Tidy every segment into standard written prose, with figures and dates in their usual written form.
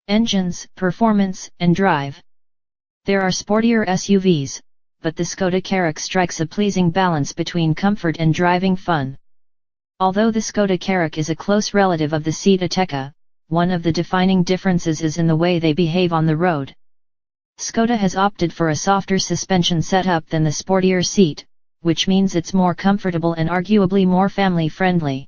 Engines, performance, and drive. There are sportier SUVs, but the Skoda Karoq strikes a pleasing balance between comfort and driving fun. Although the Skoda Karoq is a close relative of the Seat Ateca, one of the defining differences is in the way they behave on the road. Skoda has opted for a softer suspension setup than the sportier Seat, which means it's more comfortable and arguably more family-friendly.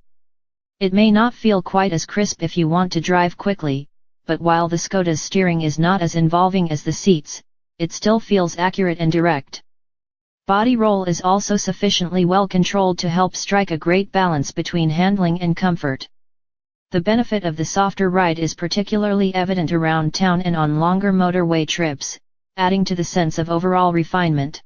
It may not feel quite as crisp if you want to drive quickly, but while the Skoda's steering is not as involving as the Seat's, it still feels accurate and direct. Body roll is also sufficiently well controlled to help strike a great balance between handling and comfort. The benefit of the softer ride is particularly evident around town and on longer motorway trips, adding to the sense of overall refinement.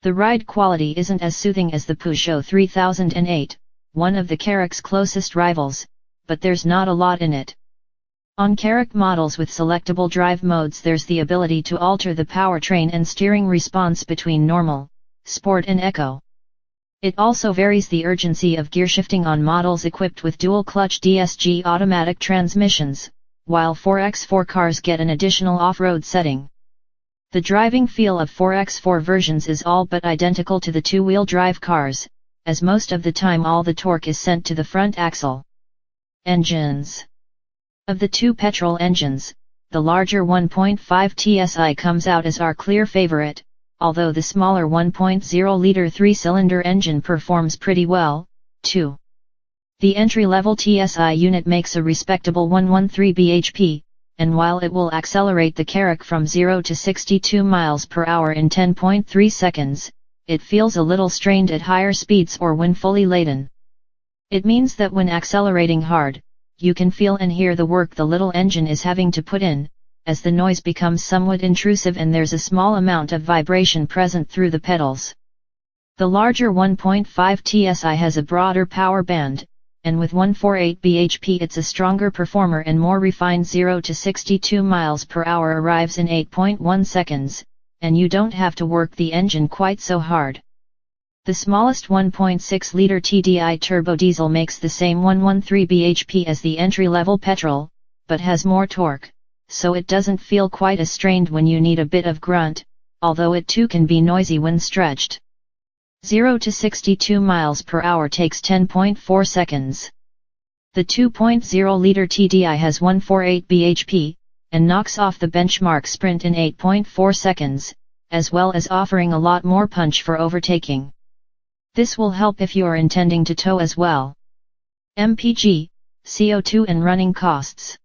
The ride quality isn't as soothing as the Peugeot 3008, one of the Karoq's closest rivals, but there's not a lot in it. On Karoq models with selectable drive modes, there's the ability to alter the powertrain and steering response between normal, sport and eco. It also varies the urgency of gearshifting on models equipped with dual-clutch DSG automatic transmissions, while 4x4 cars get an additional off-road setting. The driving feel of 4x4 versions is all but identical to the two-wheel drive cars, as most of the time all the torque is sent to the front axle. Engines. Of the two petrol engines, the larger 1.5 TSI comes out as our clear favorite, although the smaller 1.0-liter three-cylinder engine performs pretty well, too. The entry-level TSI unit makes a respectable 113 bhp, and while it will accelerate the Karoq from 0 to 62 miles per hour in 10.3 seconds, it feels a little strained at higher speeds or when fully laden. It means that when accelerating hard, you can feel and hear the work the little engine is having to put in, as the noise becomes somewhat intrusive and there's a small amount of vibration present through the pedals. The larger 1.5 TSI has a broader power band, and with 148 bhp it's a stronger performer and more refined. 0 to 62 miles per hour arrives in 8.1 seconds, and you don't have to work the engine quite so hard. The smallest 1.6-liter TDI turbo diesel makes the same 113 bhp as the entry-level petrol, but has more torque, so it doesn't feel quite as strained when you need a bit of grunt, although it too can be noisy when stretched. 0 to 62 miles per hour takes 10.4 seconds. The 2.0-liter TDI has 148 bhp, and knocks off the benchmark sprint in 8.4 seconds, as well as offering a lot more punch for overtaking. This will help if you are intending to tow as well. MPG, CO2 and running costs.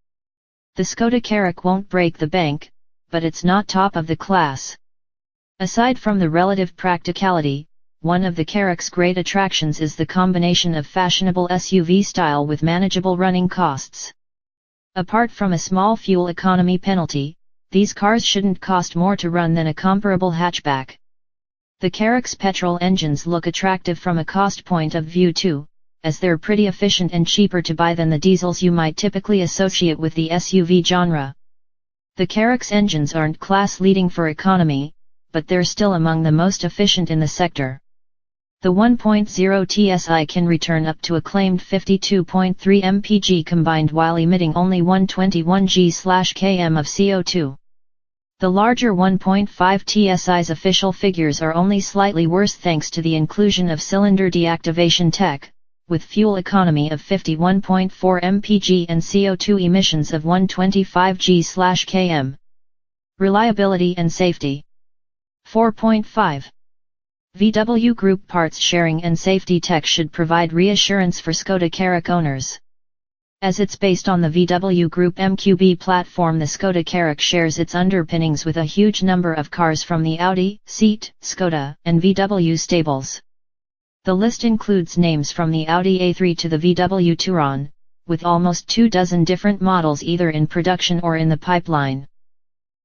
The Skoda Karoq won't break the bank, but it's not top of the class. Aside from the relative practicality, one of the Karoq's great attractions is the combination of fashionable SUV style with manageable running costs. Apart from a small fuel economy penalty, these cars shouldn't cost more to run than a comparable hatchback. The Karoq's petrol engines look attractive from a cost point of view too, as they're pretty efficient and cheaper to buy than the diesels you might typically associate with the SUV genre. The Karoq's engines aren't class-leading for economy, but they're still among the most efficient in the sector. The 1.0 TSI can return up to a claimed 52.3 mpg combined while emitting only 121 g/km of CO2. The larger 1.5 TSI's official figures are only slightly worse thanks to the inclusion of cylinder deactivation tech, with fuel economy of 51.4 mpg and CO2 emissions of 125 g/km. Reliability and safety. 4.5. VW Group parts sharing and safety tech should provide reassurance for Skoda Karoq owners. As it's based on the VW Group MQB platform, the Skoda Karoq shares its underpinnings with a huge number of cars from the Audi, Seat, Skoda, and VW stables. The list includes names from the Audi A3 to the VW Tiguan, with almost 24 different models either in production or in the pipeline.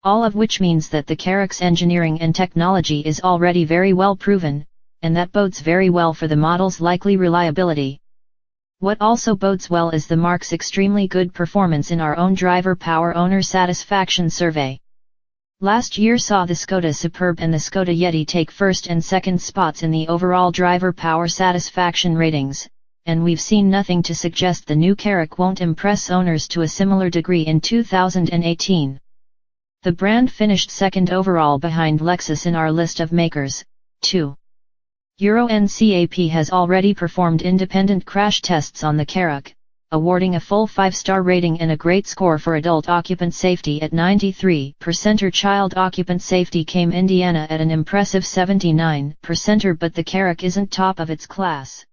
All of which means that the Karoq's engineering and technology is already very well proven, and that bodes very well for the model's likely reliability. What also bodes well is the marque's extremely good performance in our own driver power owner satisfaction survey. Last year saw the Skoda Superb and the Skoda Yeti take first and second spots in the overall driver power satisfaction ratings, and we've seen nothing to suggest the new Karoq won't impress owners to a similar degree in 2018. The brand finished second overall behind Lexus in our list of makers, too. Euro NCAP has already performed independent crash tests on the Karoq, awarding a full 5-star rating and a great score for adult occupant safety at 93%. Child occupant safety came Indiana at an impressive 79%, but the Karoq isn't top of its class.